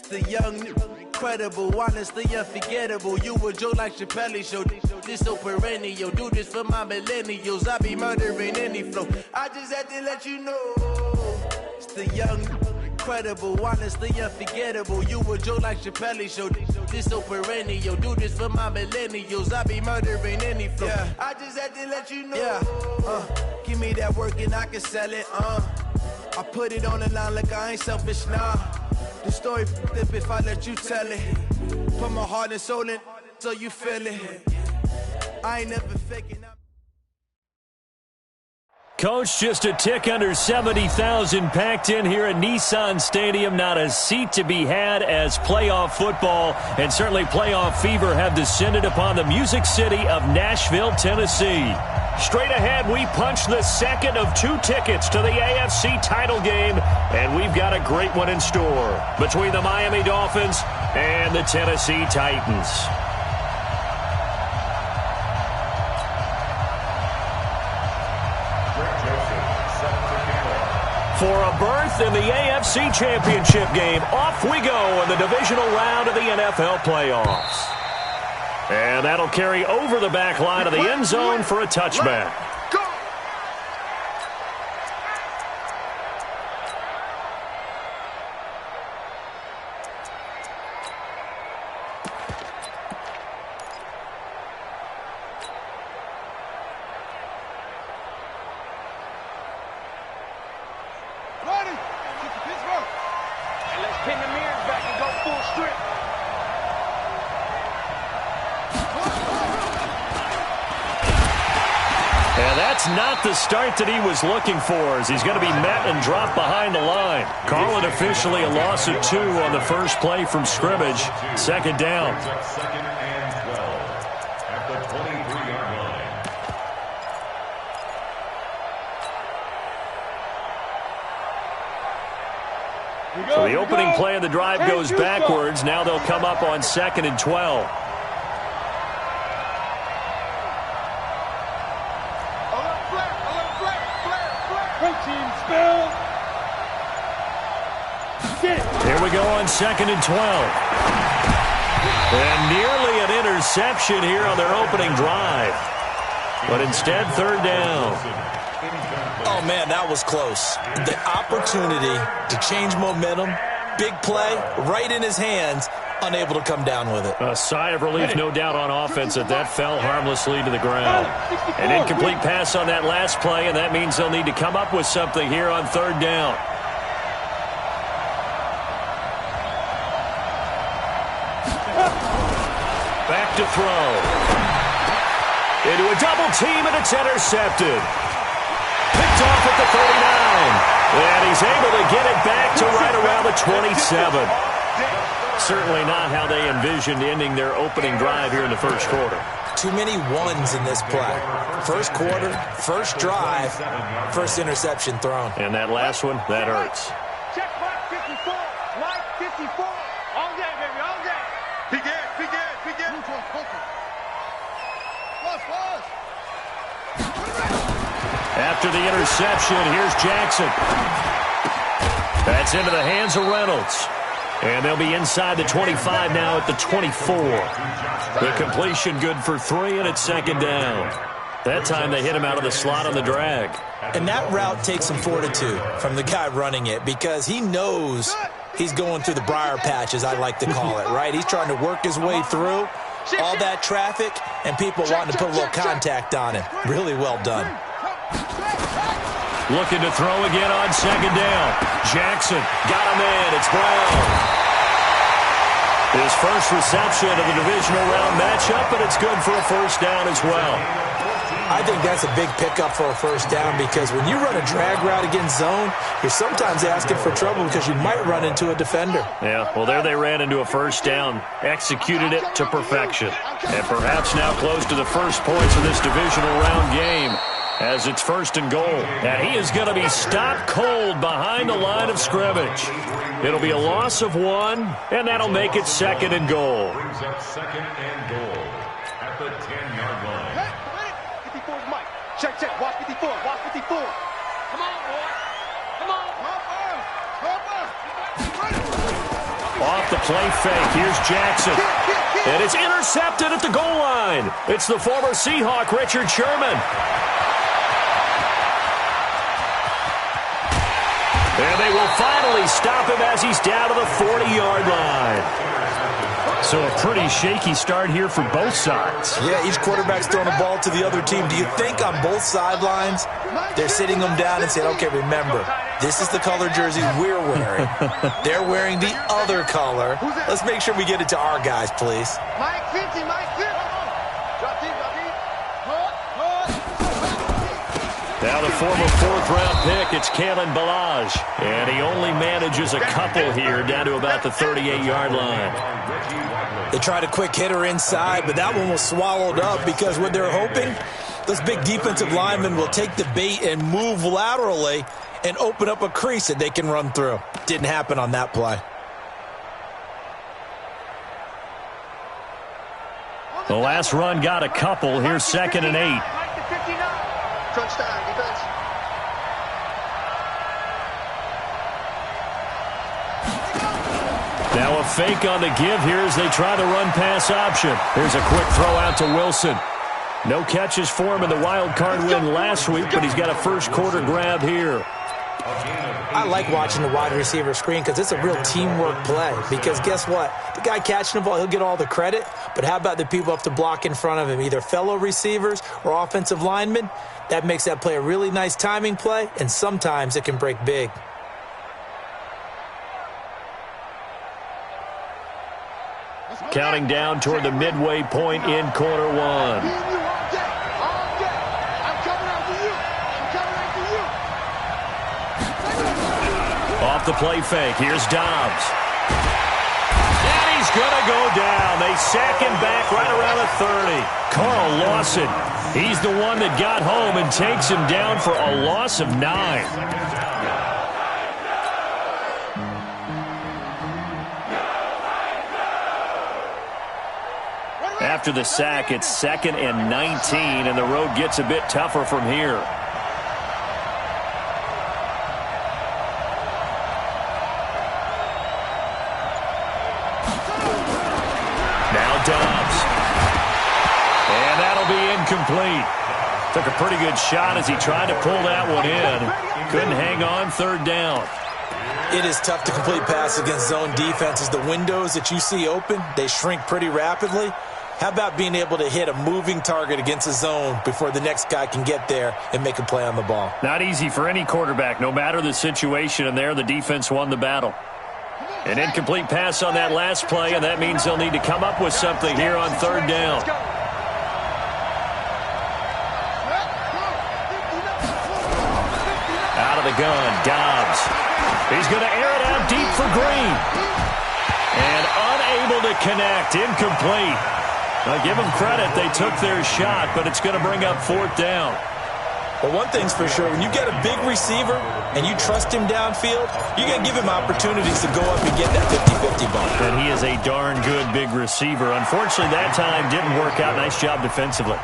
The young, incredible, honestly unforgettable. You a joke like Chappelle Show. This so perennial. Do this for my millennials. I be murdering any flow. I just had to let you know. It's the young, incredible, honestly unforgettable. You a joke like Chappelle Show. This so perennial. Do this for my millennials. I be murdering any flow. Yeah. I just had to let you know. Yeah. Give me that work and I can sell it. I put it on the line like I ain't selfish, nah. The story flip if I let you tell it. Put my heart and soul in so you feel it. I ain't never faking. Coach, just a tick under 70,000 packed in here at Nissan Stadium. Not a seat to be had as playoff football and certainly playoff fever have descended upon the Music City of Nashville, Tennessee. Straight ahead, we punch the second of 2 tickets to the AFC title game, and we've got a great one in store between the Miami Dolphins and the Tennessee Titans. For a berth in the AFC Championship game, off we go in the divisional round of the NFL playoffs. And that'll carry over the back line of the end zone for a touchback. Not the start that he was looking for as he's going to be met and dropped behind the line. Call it officially a loss of 2 on the first play from scrimmage. Second down. Second and 12 at the 23-yard line. So the opening play of the drive goes backwards. Now they'll come up on 2nd and 12. Here we go on 2nd and 12. And nearly an interception here on their opening drive. But instead, 3rd down. Oh, man, that was close. The opportunity to change momentum, big play, right in his hands, unable to come down with it. A sigh of relief, no doubt, on offense that fell harmlessly to the ground. An incomplete pass on that last play, and that means they'll need to come up with something here on 3rd down. Back to throw. Into a double team, and it's intercepted. Picked off at the 39. And he's able to get it back to right around the 27. Certainly not how they envisioned ending their opening drive here in the first quarter. Too many ones in this play. First quarter, first drive, first interception thrown. And that last one, that hurts. Check mark 54, mark 54. All day, baby, all day. Begin. After the interception, here's Jackson. That's into the hands of Reynolds. And they'll be inside the 25 now at the 24. The completion good for 3, and it's 2nd down. That time they hit him out of the slot on the drag. And that route takes some fortitude from the guy running it because he knows he's going through the briar patch, as I like to call it, right? He's trying to work his way through all that traffic and people wanting to put a little contact on him. Really well done. Looking to throw again on 2nd down. Jackson got him in. It's Brown. His first reception of the divisional round matchup, but it's good for a first down as well. I think that's a big pickup for a first down because when you run a drag route against zone, you're sometimes asking for trouble because you might run into a defender. Yeah, well, there they ran into a first down, executed it to perfection. And perhaps now close to the first points of this divisional round game. as it's 1st and goal. And he is going to be stopped cold behind the line of scrimmage. It'll be a loss of 1, and that'll make it 2nd and goal. Brings up 2nd and goal at the 10-yard line. Hey, 54's Mike. Check. Watch 54. Watch 54. Come on, boy. Come on. Off the play fake. Here's Jackson. And it's intercepted at the goal line. It's the former Seahawk, Richard Sherman. And they will finally stop him as he's down to the 40-yard line. So a pretty shaky start here for both sides. Yeah, each quarterback's throwing the ball to the other team. Do you think on both sidelines they're sitting them down and saying, okay, remember, this is the color jersey we're wearing. They're wearing the other color. Let's make sure we get it to our guys, please. Mike 50, Mike 50. Drop deep. Now the former 4th-round pick, it's Kalen Ballage. And he only manages a couple here down to about the 38-yard line. They tried a quick hitter inside, but that one was swallowed up because what they're hoping, those big defensive linemen will take the bait and move laterally and open up a crease that they can run through. Didn't happen on that play. The last run got a couple. Here's 2nd and 8. Crunch time, defense. Now a fake on the give here as they try the run-pass option. Here's a quick throw out to Wilson. No catches for him in the wild card win last week, but he's got a first-quarter grab here. I like watching the wide receiver screen because it's a real teamwork play. Because guess what? The guy catching the ball, he'll get all the credit. But how about the people up to block in front of him, either fellow receivers or offensive linemen? That makes that play a really nice timing play, and sometimes it can break big. Counting down toward the midway point in quarter 1. Off the play fake, here's Dobbs. And he's going to go down. They sack him back right around the 30. Carl Lawson, he's the one that got home and takes him down for a loss of 9. After the sack, it's 2nd and 19, and the road gets a bit tougher from here. Dobbs. And that'll be incomplete. Took a pretty good shot as he tried to pull that one in. Couldn't hang on, 3rd down. It is tough to complete passes against zone defenses. The windows that you see open, they shrink pretty rapidly. How about being able to hit a moving target against a zone before the next guy can get there and make a play on the ball? Not easy for any quarterback, no matter the situation, and there the defense won the battle. An incomplete pass on that last play, and that means they'll need to come up with something here on 3rd down. Out of the gun, Dobbs. He's going to air it out deep for Green. And unable to connect, incomplete. Now give them credit, they took their shot, but it's going to bring up 4th down. Well, one thing's for sure, when you get a big receiver and you trust him downfield, you're going to give him opportunities to go up and get that 50-50 ball. And he is a darn good big receiver. Unfortunately, that time didn't work out. Nice job defensively.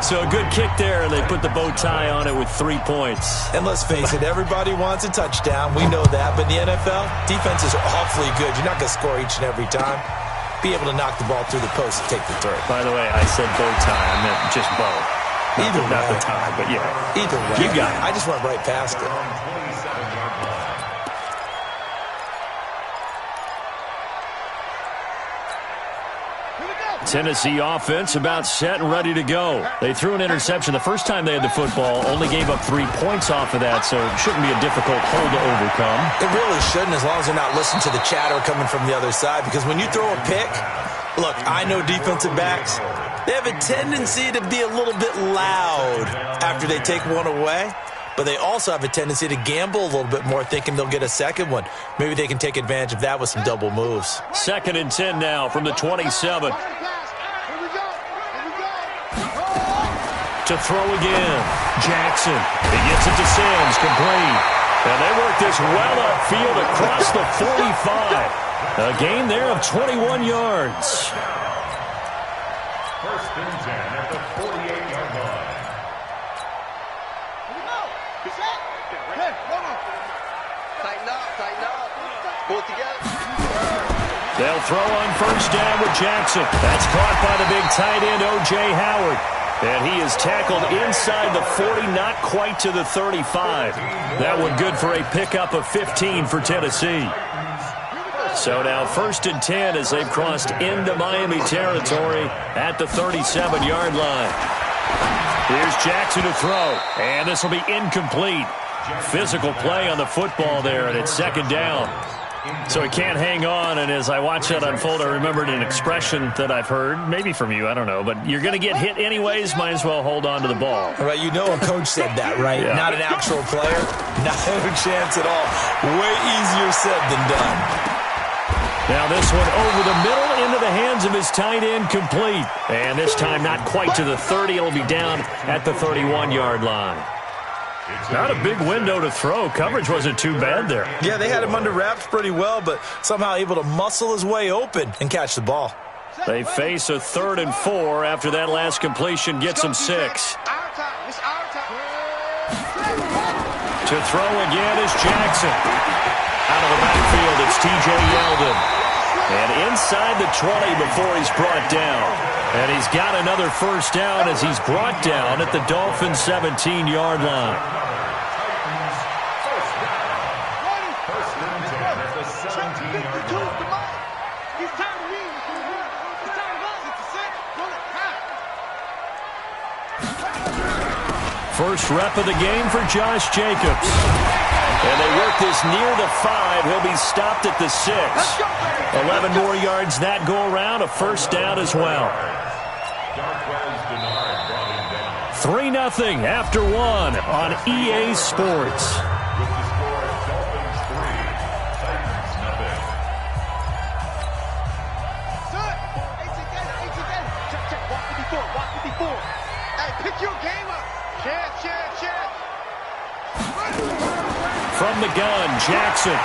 So a good kick there, and they put the bow tie on it with 3 points. And let's face it, everybody wants a touchdown. We know that. But in the NFL, defenses are awfully good. You're not going to score each and every time. Be able to knock the ball through the post and take the throw. By the way, I said bow tie. I meant just bow. Not the tie, but yeah. Either way. You got it. I just went right past it. Tennessee offense about set and ready to go. They threw an interception the first time they had the football, only gave up 3 points off of that, so it shouldn't be a difficult hole to overcome. It really shouldn't, as long as they're not listening to the chatter coming from the other side, because when you throw a pick, look, I know defensive backs, they have a tendency to be a little bit loud after they take one away, but they also have a tendency to gamble a little bit more, thinking they'll get a second one. Maybe they can take advantage of that with some double moves. 2nd and 10 now from the 27. To throw again. Jackson. He gets it to Sims. Complete. And they work this well upfield across the 45. A gain there of 21 yards. First and 10 at the 48-yard line. Tighten up. Pull it together. They'll throw on first down with Jackson. That's caught by the big tight end, O.J. Howard. And he is tackled inside the 40, not quite to the 35. That one good for a pickup of 15 for Tennessee. So now first and 10 as they've crossed into Miami territory at the 37-yard line. Here's Jackson to throw, and this will be incomplete. Physical play on the football there, and it's second down. So he can't hang on, and as I watch that unfold, I remembered an expression that I've heard, maybe from you, I don't know, but you're going to get hit anyways, might as well hold on to the ball. Right, you know a coach said that, right? Yeah. Not an actual player, not a chance at all. Way easier said than done. Now this one over the middle into the hands of his tight end, complete. And this time not quite to the 30, it'll be down at the 31-yard line. Not a big window to throw. Coverage wasn't too bad there. Yeah, they had him under wraps pretty well, but somehow able to muscle his way open and catch the ball. They face a 3rd and 4 after that last completion gets them 6. To throw again is Jackson. Out of the backfield, it's T.J. Yeldon. And inside the 20 before he's brought down. And he's got another first down as he's brought down at the Dolphins' 17-yard line. First and 10 at the 17-yard line. First rep of the game for Josh Jacobs. And they work this near the 5. He'll be stopped at the 6. 11 more yards that go around. A first down as well. 3-0 after 1 on EA Sports. With the score, Dolphins 3, Titans nothing. Walk 54. Hey, pick your game up. Chance. From the gun, Jackson.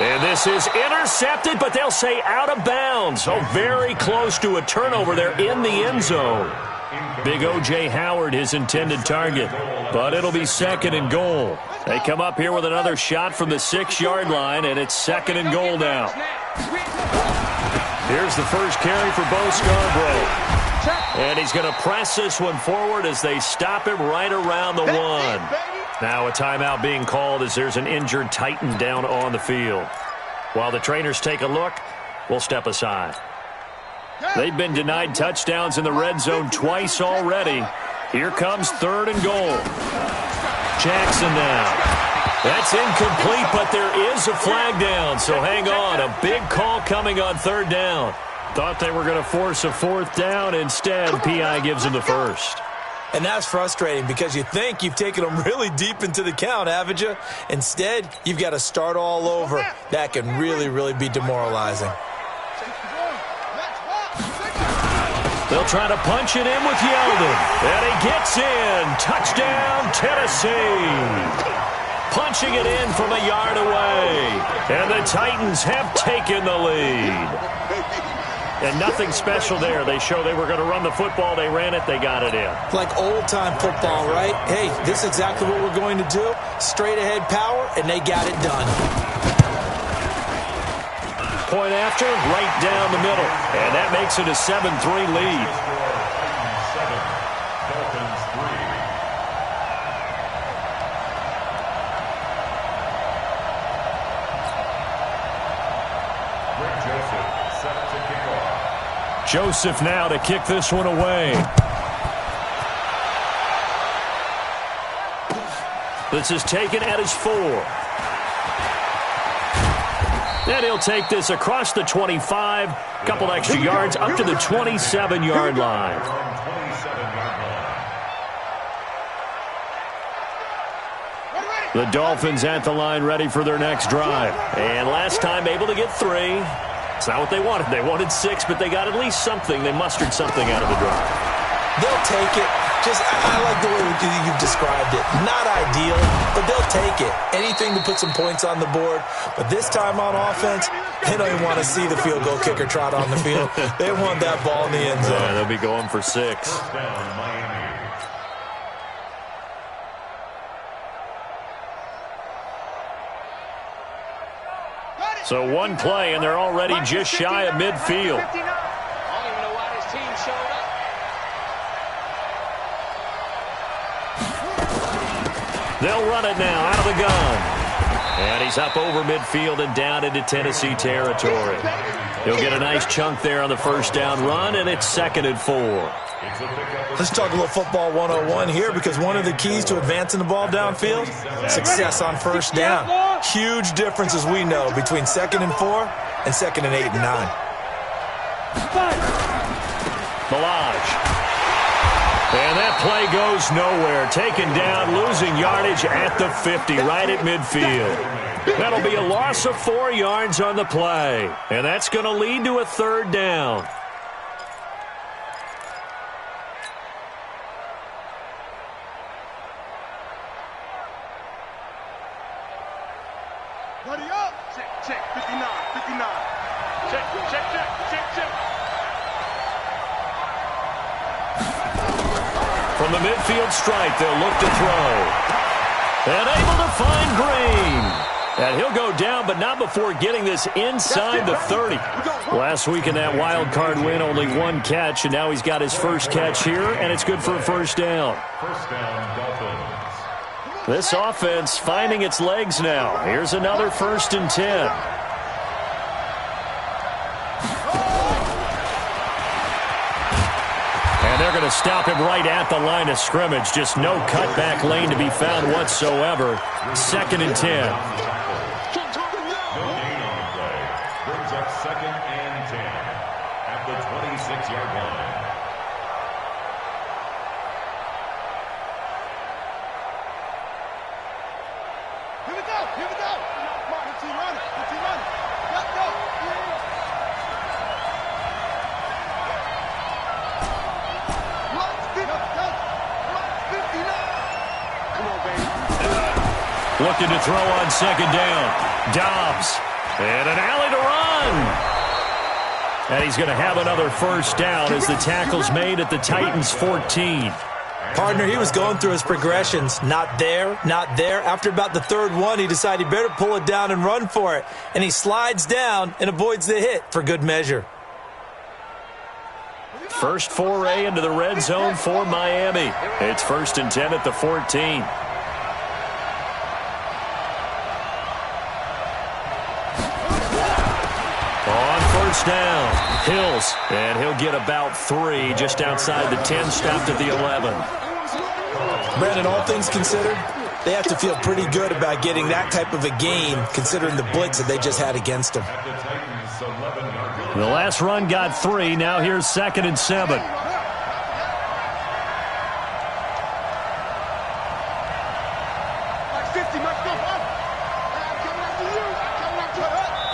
And this is intercepted, but they'll say out of bounds. So very close to a turnover there in the end zone. Big O.J. Howard, his intended target. But it'll be 2nd and goal. They come up here with another shot from the 6-yard line, and it's 2nd and goal now. Here's the first carry for Bo Scarborough. And he's going to press this one forward as they stop him right around the 1. Now a timeout being called as there's an injured Titan down on the field. While the trainers take a look, we'll step aside. They've been denied touchdowns in the red zone twice already. Here comes 3rd and goal. Jackson now. That's incomplete, but there is a flag down, so hang on. A big call coming on 3rd down. Thought they were going to force a 4th down. Instead, P.I. gives them the first. And that's frustrating because you think you've taken them really deep into the count, haven't you? Instead, you've got to start all over. That can really, really be demoralizing. They'll try to punch it in with Yeldon. And he gets in. Touchdown, Tennessee. Punching it in from a yard away. And the Titans have taken the lead. And nothing special there. They show they were going to run the football. They ran it. They got it in. Like old-time football, right? Hey, this is exactly what we're going to do. Straight-ahead power, and they got it done. Point after, right down the middle. And that makes it a 7-3 lead. Joseph now to kick this one away. This is taken at his 4. And he'll take this across the 25. Couple extra yards up to the 27-yard line. The Dolphins at the line ready for their next drive. And last time able to get 3. It's not what they wanted. They wanted 6, but they got at least something. They mustered something out of the drive. They'll take it. I like the way you've described it. Not ideal, but they'll take it. Anything to put some points on the board. But this time on offense, they don't even want to see the field goal kicker trot on the field. They want that ball in the end zone. Yeah, they'll be going for 6. So one play, and they're already just shy of midfield. They'll run it now out of the gun. And he's up over midfield and down into Tennessee territory. He'll get a nice chunk there on the first down run, and it's 2nd and 4. Let's talk a little football 101 here, because one of the keys to advancing the ball downfield, success on first down. Huge difference, as we know, between 2nd and 4 and 2nd and 8 and 9. Milage. And that play goes nowhere. Taken down, losing yardage at the 50, right at midfield. That'll be a loss of 4 yards on the play. And that's going to lead to a 3rd down. Ready up. Check, 59. Check. From the midfield stripe, they'll look to throw. And able to find Green. And he'll go down, but not before getting this inside the 30. Last week in that wild card win, only 1 catch, and now he's got his first catch here, and it's good for a first down. This offense finding its legs now. Here's another 1st and 10. And they're going to stop him right at the line of scrimmage. Just no cutback lane to be found whatsoever. 2nd and 10. Brings up 2nd and 10 at the 26-yard line. Here we go. Martin, team running. Let's go. Looking to throw on 2nd down. Dobbs. And an alley to run. And he's going to have another first down as the tackle's made at the Titans' 14. Partner, he was going through his progressions. Not there, not there. After about the 3rd one, he decided he better pull it down and run for it. And he slides down and avoids the hit for good measure. First foray into the red zone for Miami. It's 1st and 10 at the 14. Down. Hills, and he'll get about 3 just outside the 10, stopped at the 11. Brandon, all things considered, they have to feel pretty good about getting that type of a game, considering the blitz that they just had against them. The last run got 3. Now here's 2nd and 7.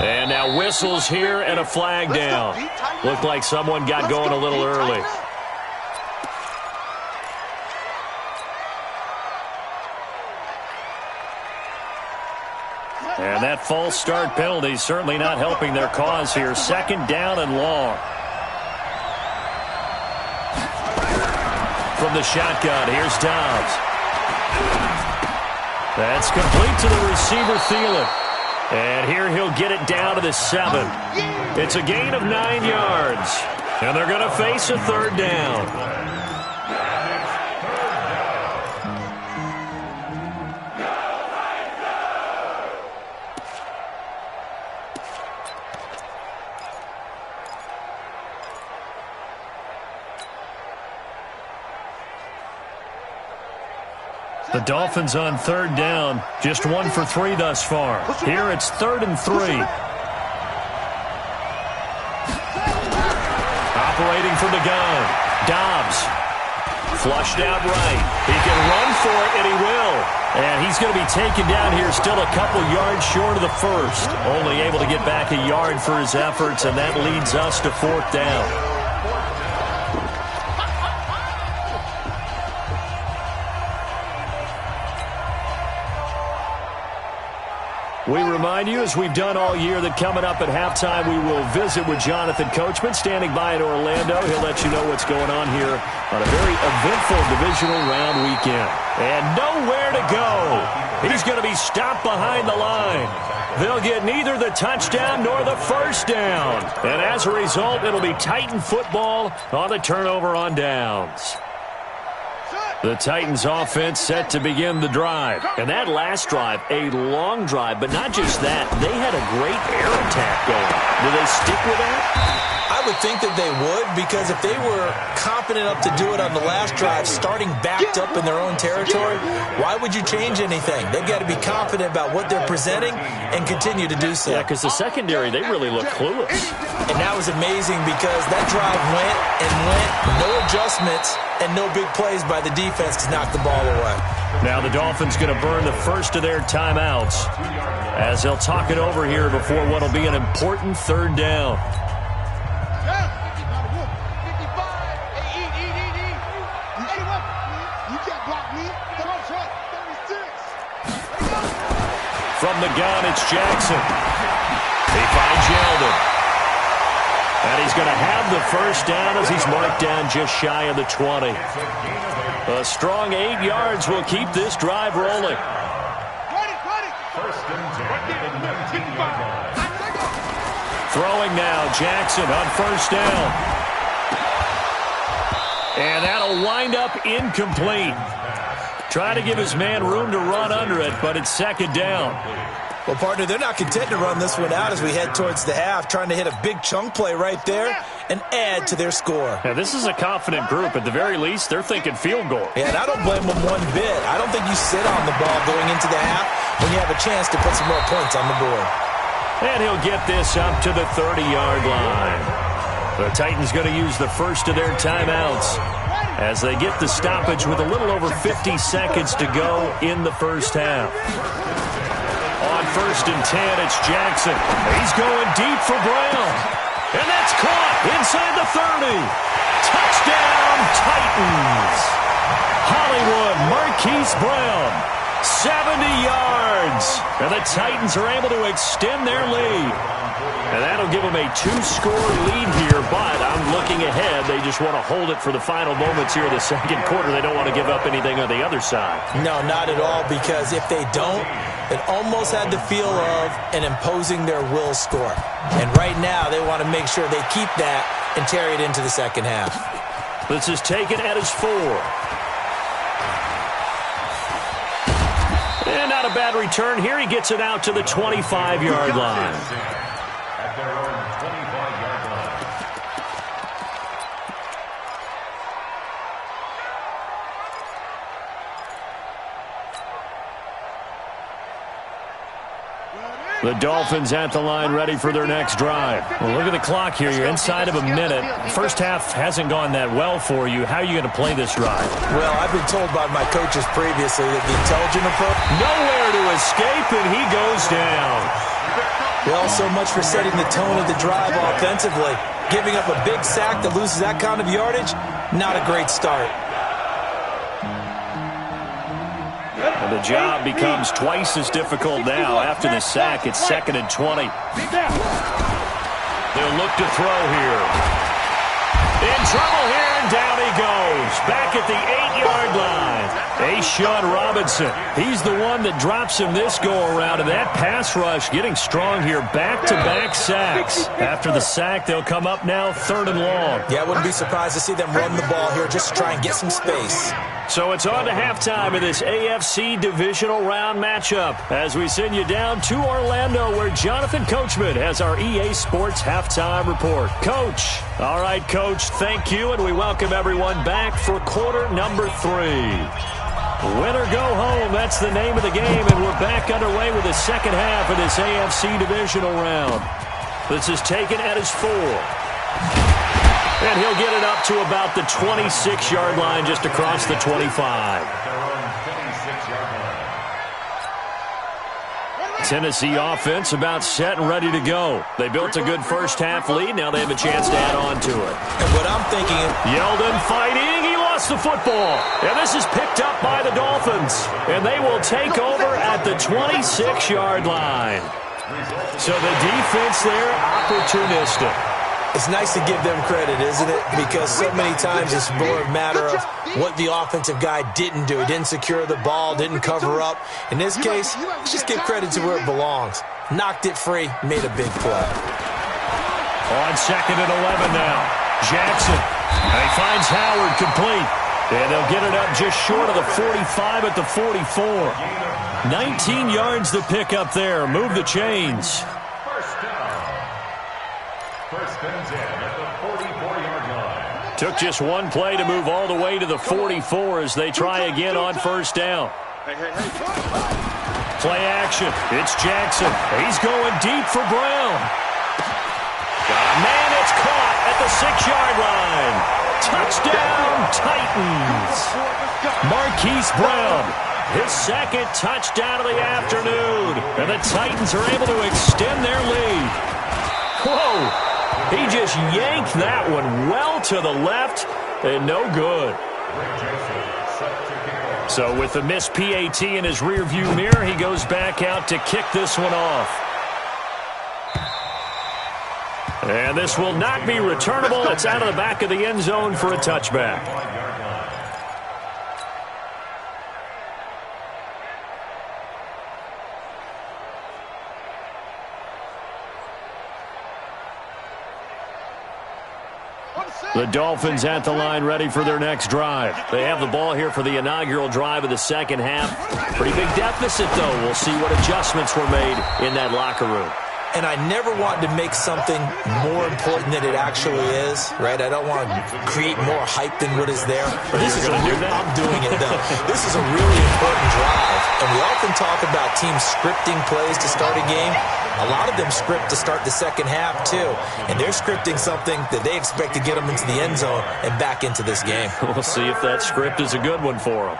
And now whistles here and a flag down. Looked like someone got going a little early. And that false start penalty certainly not helping their cause here. 2nd down and long. From the shotgun, here's Dobbs. That's complete to the receiver, Thielen. And here he'll get it down to the 7. It's a gain of 9 yards. And they're going to face a 3rd down. The Dolphins on 3rd down, just 1 for 3 thus far. Here it's 3rd and 3. Operating from the gun, Dobbs. Flushed out right. He can run for it, and he will. And he's going to be taken down here still a couple yards short of the 1st. Only able to get back a yard for his efforts, and that leads us to 4th down. We remind you, as we've done all year, that coming up at halftime, we will visit with Jonathan Coachman, standing by in Orlando. He'll let you know what's going on here on a very eventful divisional round weekend. And nowhere to go. He's going to be stopped behind the line. They'll get neither the touchdown nor the first down. And as a result, it'll be Titan football on the turnover on downs. The Titans offense set to begin the drive. And that last drive, a long drive, but not just that. They had a great air attack going. Do they stick with that? I would think that they would, because if they were confident enough to do it on the last drive, starting backed up in their own territory, why would you change anything? They've got to be confident about what they're presenting and continue to do so. Yeah, because the secondary, they really look clueless. And that was amazing because that drive went and went, no adjustments, and no big plays by the defense to knock the ball away. Now the Dolphins going to burn the first of their timeouts as they'll talk it over here before what will be an important third down. From the gun, it's Jackson. He finds Yeldon. And he's going to have the first down as he's marked down just shy of the 20. A strong 8 yards will keep this drive rolling. Throwing now, Jackson on first down. And that'll wind up incomplete. Trying to give his man room to run under it, but it's second down. Well, partner, they're not content to run this one out as we head towards the half, trying to hit a big chunk play right there and add to their score. Yeah, this is a confident group. At the very least, they're thinking field goal. Yeah, and I don't blame them one bit. I don't think you sit on the ball going into the half when you have a chance to put some more points on the board. And he'll get this up to the 30-yard line. The Titans going to use the first of their timeouts as they get the stoppage with a little over 50 seconds to go in the first half. On first and 10, it's Jackson. He's going deep for Brown. And that's caught inside the 30. Touchdown, Titans. Hollywood Marquise Brown, 70 yards. And the Titans are able to extend their lead. And that'll give them a 2-score lead here, but I'm looking ahead. They just want to hold it for the final moments here of the second quarter. They don't want to give up anything on the other side. No, not at all, because if they don't, it almost had the feel of an imposing their will score. And right now, they want to make sure they keep that and carry it into the second half. This is taken at his 4. And not a bad return here. He gets it out to the 25-yard line. At their own 25-yard line. The Dolphins at the line ready for their next drive. Well, look at the clock here. You're inside of a minute. First half hasn't gone that well for you. How are you going to play this drive? Well, I've been told by my coaches previously that the intelligent approach... Nowhere to escape, and he goes down. Well, so much for setting the tone of the drive offensively. Giving up a big sack that loses that kind of yardage, not a great start. And the job becomes twice as difficult now. After the sack, it's 2nd and 20. They'll look to throw here. In trouble here, and down he goes. Back at the 8-yard line. A'Shawn Robinson. He's the one that drops him this go-around. And that pass rush getting strong here. Back-to-back sacks. After the sack, they'll come up now 3rd and long. Yeah, I wouldn't be surprised to see them run the ball here just to try and get some space. So it's on to halftime of this AFC divisional round matchup as we send you down to Orlando where Jonathan Coachman has our EA Sports halftime report. Coach. All right, Coach, thank you, and we welcome everyone back for quarter number 3. Win or go home, that's the name of the game, and we're back underway with the second half of this AFC divisional round. This is taken at his 4. And he'll get it up to about the 26-yard line, just across the 25. Tennessee offense about set and ready to go. They built a good first half lead. Now they have a chance to add on to it. And what I'm thinking... Yeldon fighting. He lost lost the football. And this is picked up by the Dolphins. And they will take over at the 26-yard line. So the defense there, opportunistic. It's nice to give them credit, isn't it? Because so many times it's more a matter of what the offensive guy didn't do. He didn't secure the ball, didn't cover up. In this case, let's just give credit to where it belongs. Knocked it free, made a big play. On 2nd and 11 now. Jackson. And he finds Howard complete. And they'll get it up just short of the 45 at the 44. 19 yards to pick up there. Move the chains. First down. First and 10 at the 44-yard line. Took just one play to move all the way to the 44 as they try again on first down. Play action. It's Jackson. He's going deep for Brown. Man, it's caught at the 6-yard line. Touchdown, Titans. Marquise Brown, his second touchdown of the afternoon. And the Titans are able to extend their lead. Whoa. He just yanked that one well to the left and no good. So with the missed PAT in his rearview mirror, he goes back out to kick this one off. And this will not be returnable. It's out of the back of the end zone for a touchback. The Dolphins at the line ready for their next drive. They have the ball here for the inaugural drive of the second half. Pretty big deficit, though. We'll see what adjustments were made in that locker room. And I never want to make something more important than it actually is, right? I don't want to create more hype than what is there. But this is I'm doing it, though. This is a really important drive. And we often talk about teams scripting plays to start a game. A lot of them script to start the second half, too. And they're scripting something that they expect to get them into the end zone and back into this game. We'll see if that script is a good one for them.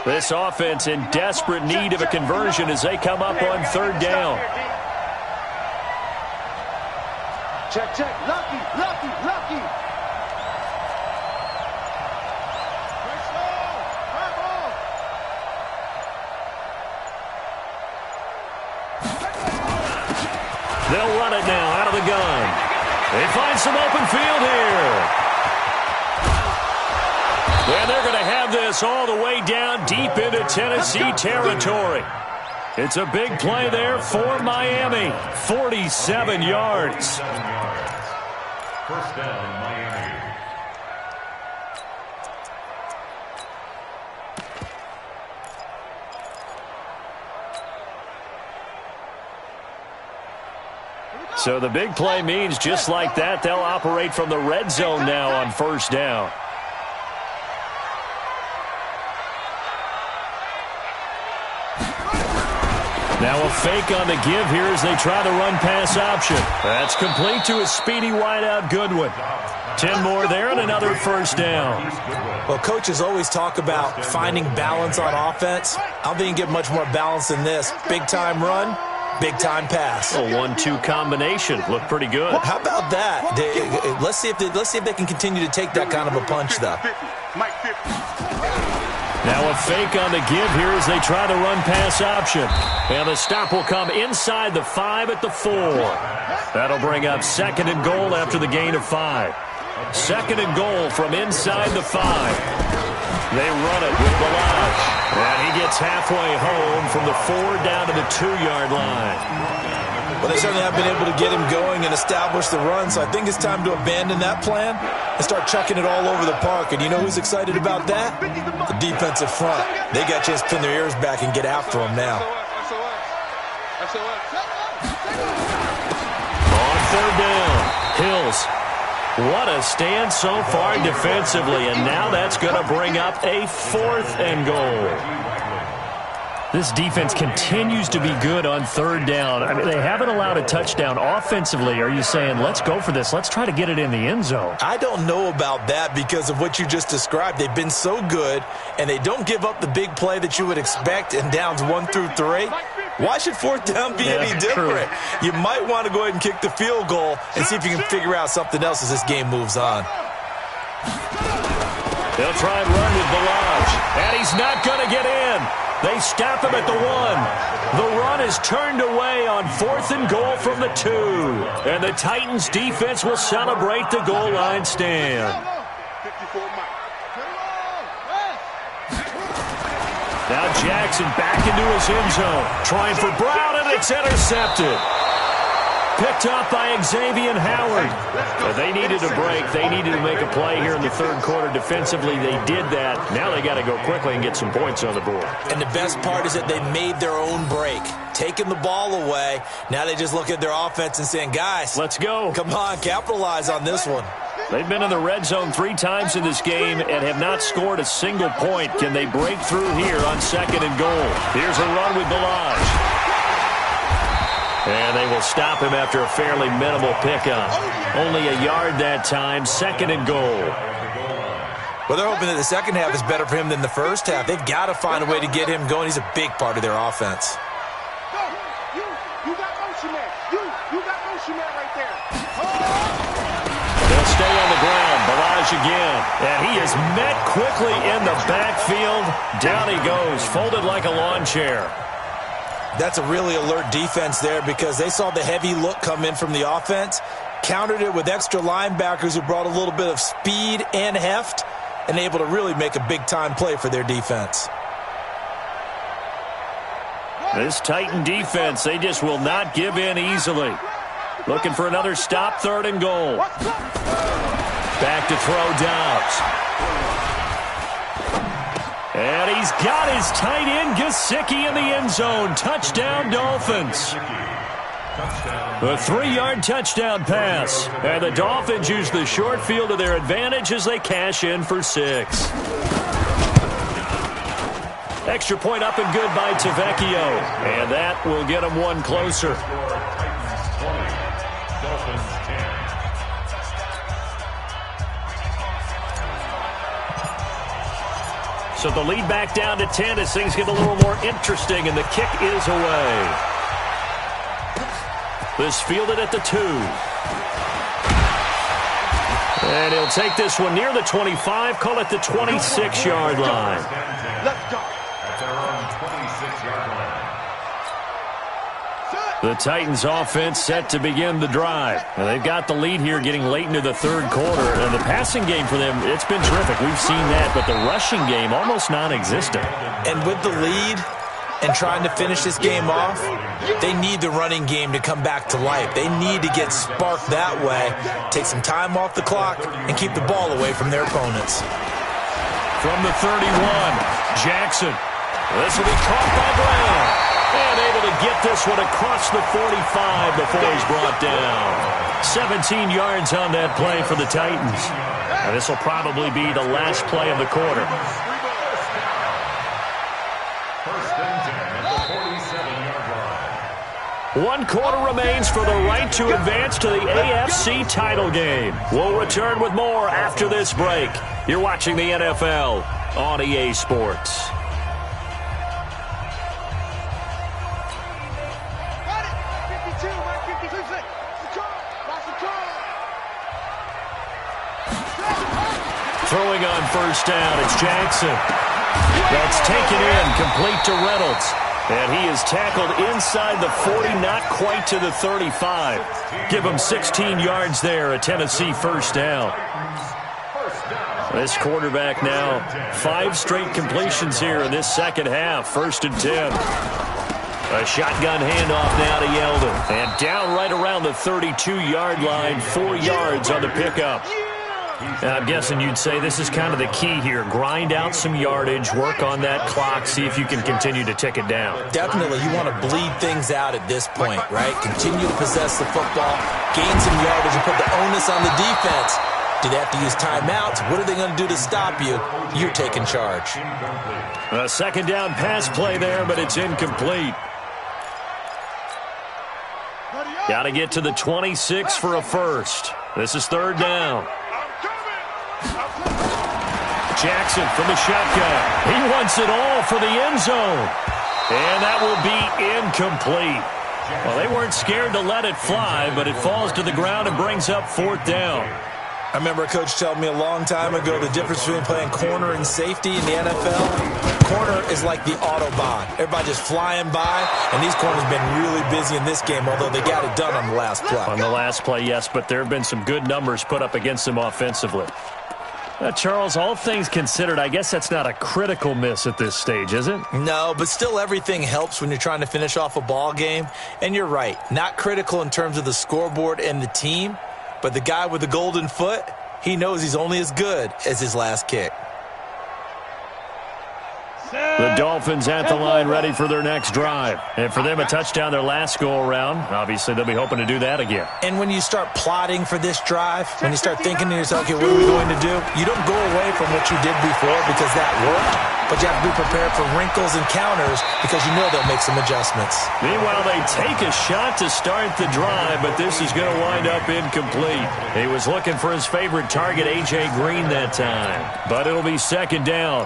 This offense in desperate need of a conversion as they come up on third down. Check, check. Lucky, lucky, lucky. They'll run it now out of the gun. They find some open field here. And they're going to have this all the way down deep into Tennessee territory. It's a big play there for Miami. 47 yards. First down, Miami. So the big play means just like that, they'll operate from the red zone now on first down. Now a fake on the give here as they try the run-pass option. That's complete to a speedy wideout Goodwin. 10 more there and another first down. Well, coaches always talk about finding balance on offense. I don't think you get much more balance than this. Big-time run, big-time pass. A 1-2 combination. Looked pretty good. How about that? Let's see if they can continue to take that kind of a punch, though. Now a fake on the give here as they try the run-pass option. And the stop will come inside the 5 at the 4. That'll bring up 2nd and goal after the gain of 5. 2nd and goal from inside the 5. They run it with Balaj. And he gets halfway home from the 4 down to the 2-yard line. Well, they certainly have been able to get him going and establish the run, so I think it's time to abandon that plan and start chucking it all over the park. And you know who's excited about that? The defensive front. They got a chance to pin their ears back and get after him now. On third down, Hills. What a stand so far defensively, and now that's going to bring up a 4th and goal. This defense continues to be good on third down. I mean, they haven't allowed a touchdown offensively. Are you saying, let's go for this? Let's try to get it in the end zone. I don't know about that because of what you just described. They've been so good, and they don't give up the big play that you would expect in downs 1 through 3. Why should 4th down be any different? True. You might want to go ahead and kick the field goal and see if you can figure out something else as this game moves on. They'll try and run with Balaj, and he's not going to get in. They stop him at the 1. The run is turned away on 4th and goal from the 2. And the Titans defense will celebrate the goal line stand. Now Jackson back into his end zone. Trying for Brown, and it's intercepted. Picked up by Xavier Howard. They needed a break. They needed to make a play here in the third quarter. Defensively, they did that. Now they got to go quickly and get some points on the board. And the best part is that they made their own break. Taking the ball away. Now they just look at their offense and saying, guys, let's go. Come on, capitalize on this one. They've been in the red zone 3 times in this game and have not scored a single point. Can they break through here on 2nd and goal? Here's a run with Balaj. And they will stop him after a fairly minimal pickup. Only a yard that time, 2nd and goal. Well, they're hoping that the second half is better for him than the first half. They've got to find a way to get him going. He's a big part of their offense. You got motion man. You got motion man right there. They'll stay on the ground. Balaj again. And he is met quickly in the backfield. Down he goes, folded like a lawn chair. That's a really alert defense there because they saw the heavy look come in from the offense, countered it with extra linebackers who brought a little bit of speed and heft, and able to really make a big-time play for their defense. This Titan defense, they just will not give in easily. Looking for another stop, 3rd and goal. Back to throw Dobbs. And he's got his tight end, Gesicki, in the end zone. Touchdown, Dolphins. A 3-yard touchdown pass. And the Dolphins use the short field to their advantage as they cash in for 6. Extra point up and good by Tavecchio. And that will get them 1 closer. So the lead back down to 10 as things get a little more interesting, and the kick is away. This fielded at the 2. And he'll take this one near the 25, call it the 26-yard line. Let's go. That's around 26-yard line. The Titans offense set to begin the drive. Now they've got the lead here getting late into the third quarter. And the passing game for them, it's been terrific. We've seen that. But the rushing game, almost non-existent. And with the lead and trying to finish this game off, they need the running game to come back to life. They need to get sparked that way, take some time off the clock, and keep the ball away from their opponents. From the 31, Jackson. This will be caught by Brown. And able to get this one across the 45 before he's brought down. 17 yards on that play for the Titans. And this will probably be the last play of the quarter. First and 10 at the 47-yard line. 1 quarter remains for the right to advance to the AFC title game. We'll return with more after this break. You're watching the NFL on EA Sports. Throwing on first down, it's Jackson. That's taken in, complete to Reynolds. And he is tackled inside the 40, not quite to the 35. Give him 16 yards there, a Tennessee first down. This quarterback now, 5 straight completions here in this second half, 1st and 10. A shotgun handoff now to Yeldon. And down right around the 32-yard line, 4 yards on the pickup. I'm guessing you'd say this is kind of the key here. Grind out some yardage, work on that clock, see if you can continue to tick it down. Definitely. You want to bleed things out at this point, right? Continue to possess the football, gain some yardage, and put the onus on the defense. Do they have to use timeouts? What are they going to do to stop you? You're taking charge. A second down pass play there, but it's incomplete. Got to get to the 26 for a first. This is 3rd down. Jackson from the shotgun. He wants it all for the end zone. And that will be incomplete. Well, they weren't scared to let it fly, but it falls to the ground and brings up 4th down. I remember a coach telling me a long time ago the difference between playing corner and safety in the NFL. Corner is like the Autobahn. Everybody just flying by, and these corners have been really busy in this game, although they got it done on the last play. On the last play, yes, but there have been some good numbers put up against them offensively. Charles, all things considered, I guess that's not a critical miss at this stage, is it? No, but still everything helps when you're trying to finish off a ball game. And you're right, not critical in terms of the scoreboard and the team, but the guy with the golden foot, he knows he's only as good as his last kick. The Dolphins at the line ready for their next drive. And for them, a touchdown their last go-around. Obviously, they'll be hoping to do that again. And when you start plotting for this drive, when you start thinking to yourself, okay, what are we going to do? You don't go away from what you did before because that worked, but you have to be prepared for wrinkles and counters because you know they'll make some adjustments. Meanwhile, they take a shot to start the drive, but this is going to wind up incomplete. He was looking for his favorite target, A.J. Green, that time. But it'll be second down.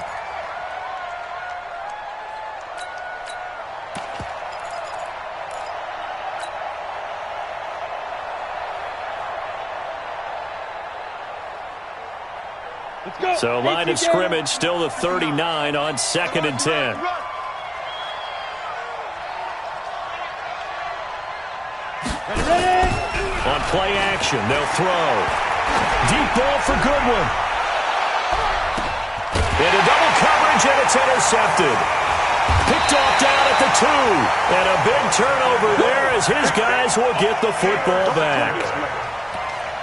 So line of scrimmage still the 39 on 2nd and 10. On play action, they'll throw. Deep ball for Goodwin. Into double coverage, and it's intercepted. Picked off down at the 2. And a big turnover there as his guys will get the football back.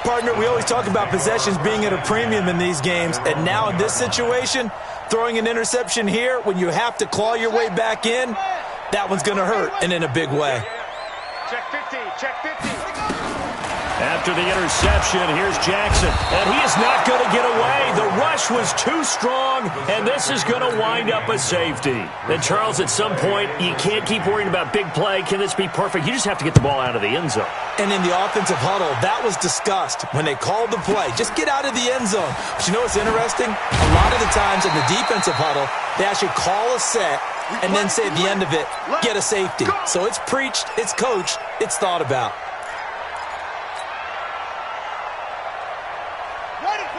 Partner, we always talk about possessions being at a premium in these games, and now in this situation, throwing an interception here when you have to claw your way back in, that one's going to hurt, and in a big way. Check 50, check 50. After the interception, here's Jackson, and he is not going to get away. The rush was too strong, and this is going to wind up a safety. And Charles, at some point, you can't keep worrying about big play. Can this be perfect? You just have to get the ball out of the end zone. And in the offensive huddle, that was discussed when they called the play. Just get out of the end zone. But you know what's interesting? A lot of the times in the defensive huddle, they actually call a set and then say at the end of it, get a safety. So it's preached, it's coached, it's thought about.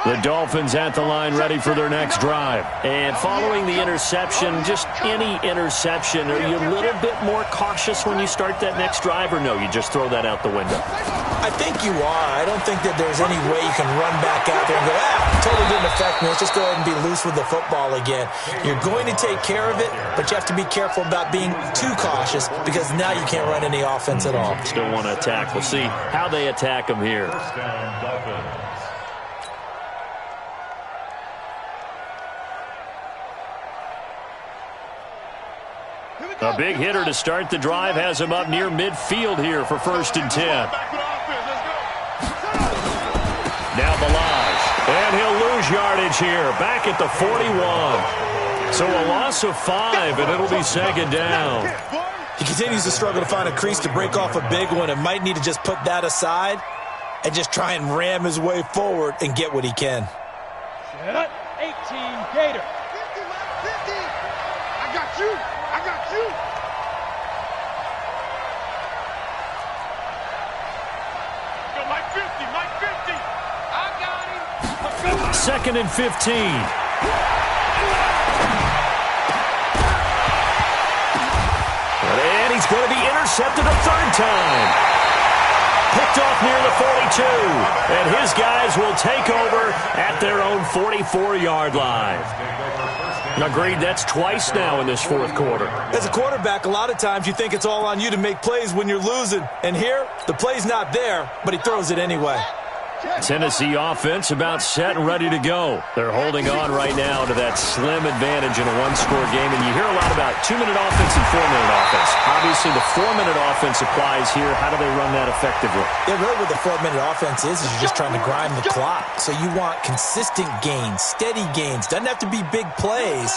The Dolphins at the line ready for their next drive. And following the interception, just any interception, are you a little bit more cautious when you start that next drive, or no, you just throw that out the window? I think you are. I don't think that there's any way you can run back out there and go, totally didn't affect me. Let's just go ahead and be loose with the football again. You're going to take care of it, but you have to be careful about being too cautious because now you can't run any offense at all. Still want to attack. We'll see how they attack them here. A big hitter to start the drive has him up near midfield here for 1st and 10. Now Balazs, and he'll lose yardage here, back at the 41. So a loss of 5, and it'll be 2nd down. He continues to struggle to find a crease to break off a big one and might need to just put that aside and just try and ram his way forward and get what he can. 18 Gator. 50, I got you. I got you. Go Mike 50, Mike 50. I got him. 2nd and 15. And he's going to be intercepted a 3rd time. Picked off near the 42. And his guys will take over at their own 44-yard line. Agreed, that's twice now in this 4th quarter. As a quarterback, a lot of times you think it's all on you to make plays when you're losing. And here, the play's not there, but he throws it anyway. Tennessee offense about set and ready to go. They're holding on right now to that slim advantage in a one-score game. And you hear a lot about 2-minute offense and 4-minute offense. Obviously, the 4-minute offense applies here. How do they run that effectively? Yeah, really what the 4-minute offense is you're just trying to grind the clock. So you want consistent gains, steady gains. Doesn't have to be big plays,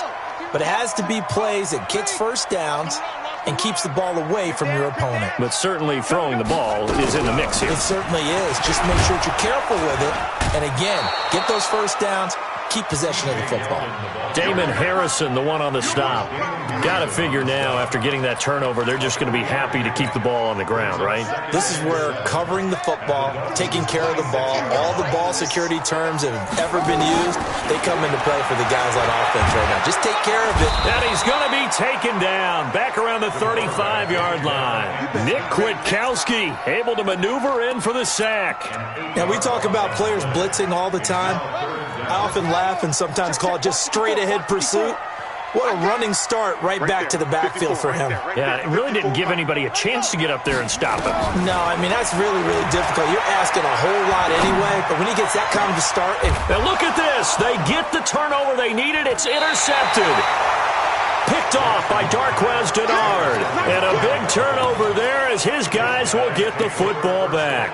but it has to be plays that gets first downs and keeps the ball away from your opponent. But certainly throwing the ball is in the mix here. It certainly is. Just make sure that you're careful with it. And again, get those first downs, keep possession of the football. Damon Harrison, the one on the stop. Got to figure now, after getting that turnover, they're just going to be happy to keep the ball on the ground, right? This is where covering the football, taking care of the ball, all the ball security terms that have ever been used, they come into play for the guys on offense right now. Just take care of it. And he's going to be taken down back around the 35-yard line. Nick Kwiatkowski able to maneuver in for the sack. Now, we talk about players blitzing all the time. I often laugh and sometimes call it just straight-ahead pursuit. What a running start right back to the backfield for him. Yeah, it really didn't give anybody a chance to get up there and stop him. No, I mean, that's really, really difficult. You're asking a whole lot anyway, but when he gets that kind of a start... Now look at this. They get the turnover they needed. It's intercepted. Picked off by Darquez Denard. And a big turnover there as his guys will get the football back.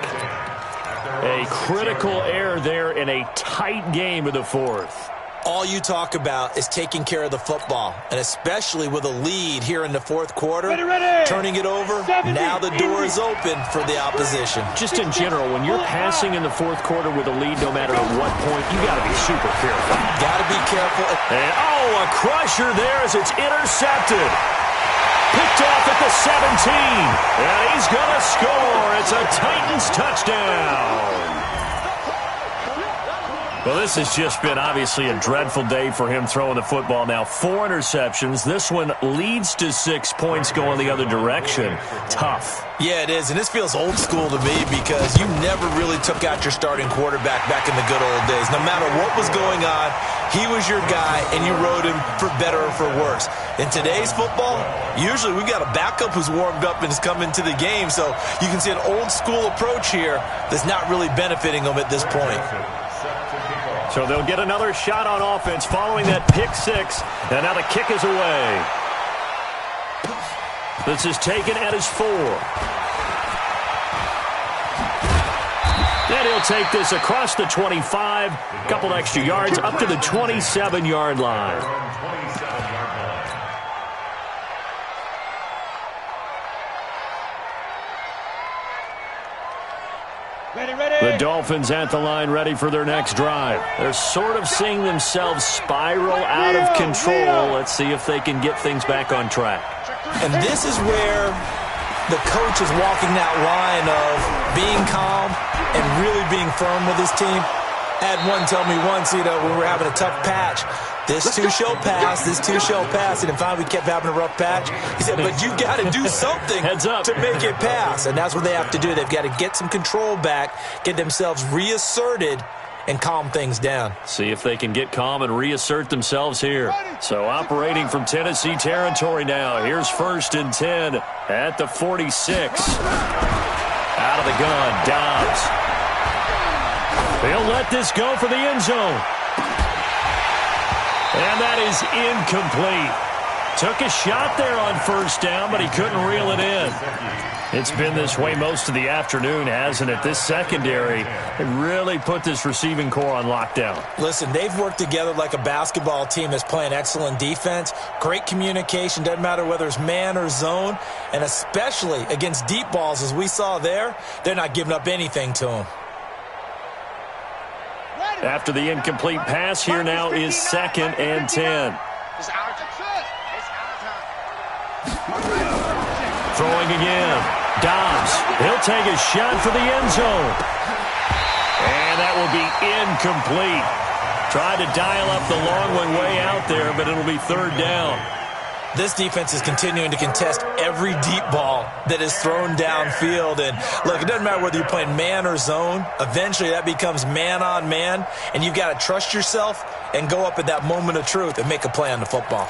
A critical error there in a tight game of the fourth. All you talk about is taking care of the football, and especially with a lead here in the fourth quarter, turning it over, now the door is open for the opposition. Just in general, when you're passing in the fourth quarter with a lead, no matter at what point, you got to be super careful. Got to be careful. And, a crusher there as it's intercepted. Picked off at the 17. And he's going to score. It's a Titans touchdown. Well, this has just been obviously a dreadful day for him throwing the football. Now 4 interceptions. This one leads to 6 points going the other direction. Tough. Yeah, it is, and this feels old school to me because you never really took out your starting quarterback back in the good old days. No matter what was going on, he was your guy, and you rode him for better or for worse. In today's football, usually we've got a backup who's warmed up and has come into the game, so you can see an old school approach here that's not really benefiting them at this point. So they'll get another shot on offense following that pick 6. And now the kick is away. This is taken at his 4. And he'll take this across the 25. Couple extra yards up to the 27-yard line. The Dolphins at the line ready for their next drive. They're sort of seeing themselves spiral out of control. Let's see if they can get things back on track. And this is where the coach is walking that line of being calm and really being firm with his team. I had one tell me once, when we were having a tough patch, this too shall pass, this too shall pass. And then finally we kept having a rough patch. He said, but you got to do something Heads up. to make it pass. And that's what they have to do. They've got to get some control back, get themselves reasserted, and calm things down. See if they can get calm and reassert themselves here. So operating from Tennessee territory now. Here's 1st and 10 at the 46. Out of the gun, Dobbs. They'll let this go for the end zone. And that is incomplete. Took a shot there on 1st down, but he couldn't reel it in. It's been this way most of the afternoon, hasn't it? This secondary really put this receiving core on lockdown. Listen, they've worked together like a basketball team that's playing excellent defense. Great communication, doesn't matter whether it's man or zone. And especially against deep balls, as we saw there, they're not giving up anything to them. After the incomplete pass, here now is 2nd and 10. Throwing again. Dobbs. He'll take a shot for the end zone. And that will be incomplete. Tried to dial up the long one way out there, but it'll be 3rd down. This defense is continuing to contest every deep ball that is thrown downfield. And, look, it doesn't matter whether you're playing man or zone. Eventually that becomes man on man, and you've got to trust yourself and go up at that moment of truth and make a play on the football.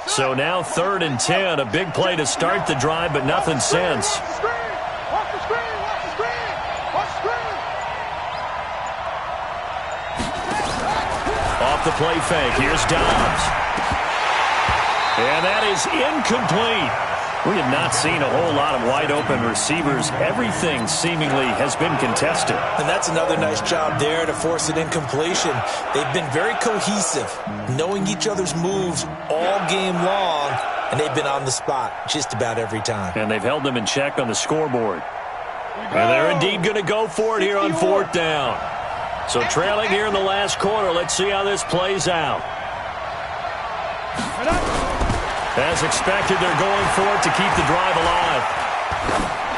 So now 3rd and 10, a big play to start the drive, but nothing since. Off the play fake, here's Dobbs. And that is incomplete. We have not seen a whole lot of wide-open receivers. Everything seemingly has been contested. And that's another nice job there to force an incompletion. They've been very cohesive, knowing each other's moves all game long, and they've been on the spot just about every time. And they've held them in check on the scoreboard. And they're indeed going to go for it here on 4th down. So trailing here in the last quarter. Let's see how this plays out. As expected, they're going for it to keep the drive alive.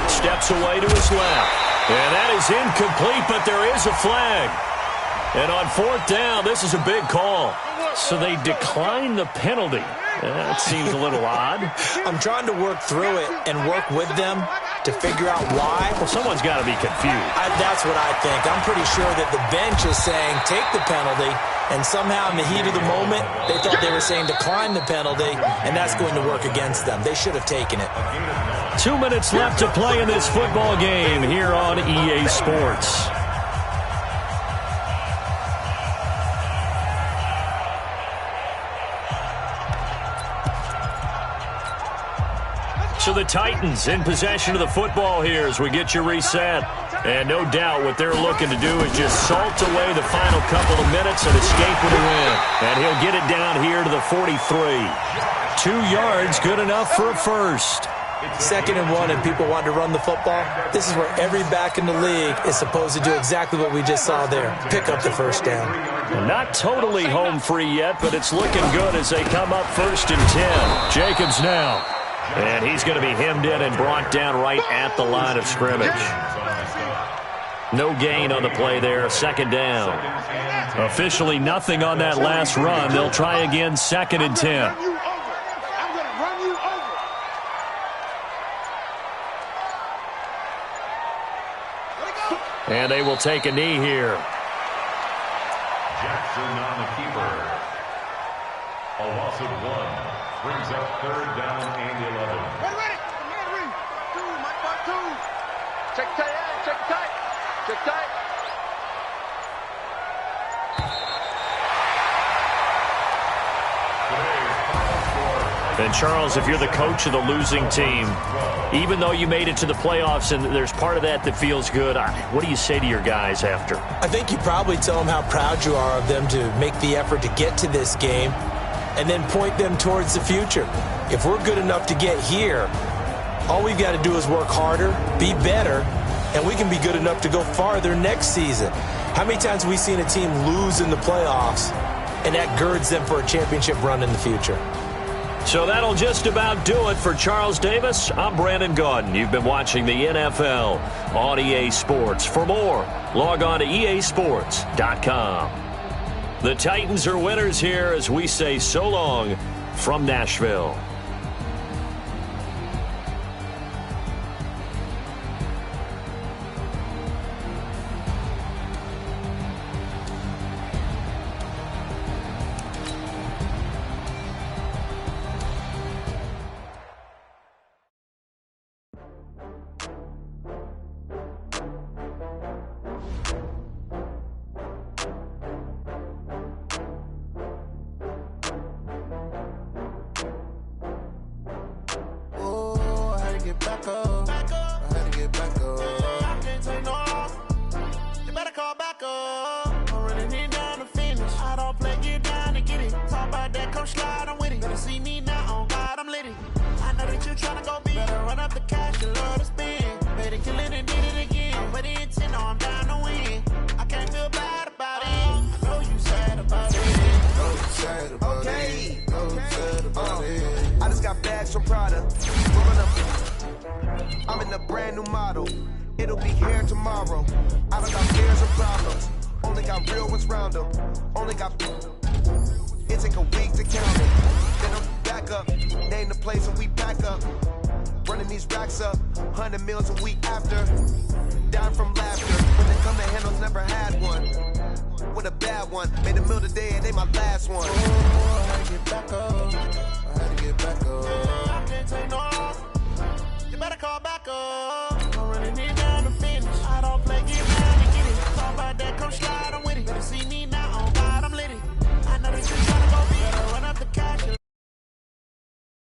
Steps away to his left. And that is incomplete, but there is a flag. And on 4th down, this is a big call. So they decline the penalty. That seems a little odd. I'm trying to work through it and work with them to figure out why. Well, someone's got to be confused. That's what I think. I'm pretty sure that the bench is saying take the penalty, and somehow in the heat of the moment, they thought they were saying decline the penalty, and that's going to work against them. They should have taken it. 2 minutes left to play in this football game here on EA Sports. So the Titans in possession of the football here as we get you reset. And no doubt what they're looking to do is just salt away the final couple of minutes and escape with a win. And he'll get it down here to the 43. 2 yards, good enough for a first. 2nd and 1 and people want to run the football. This is where every back in the league is supposed to do exactly what we just saw there. Pick up the first down. Not totally home free yet, but it's looking good as they come up 1st and 10. Jacobs now. And he's going to be hemmed in and brought down right at the line of scrimmage. No gain on the play there, 2nd down. Officially nothing on that last run. They'll try again, 2nd and 10. And they will take a knee here. Jackson on the keeper. A loss of 1. Brings up 3rd down and 11. Ready. Two, my butt, 2. Check tight, check tight. Check tight. And Charles, if you're the coach of the losing team, even though you made it to the playoffs and there's part of that feels good, what do you say to your guys after? I think you probably tell them how proud you are of them to make the effort to get to this game, and then point them towards the future. If we're good enough to get here, all we've got to do is work harder, be better, and we can be good enough to go farther next season. How many times have we seen a team lose in the playoffs, and that girds them for a championship run in the future? So that'll just about do it for Charles Davis. I'm Brandon Gaudin. You've been watching the NFL on EA Sports. For more, log on to easports.com. The Titans are winners here as we say so long from Nashville. Come slide on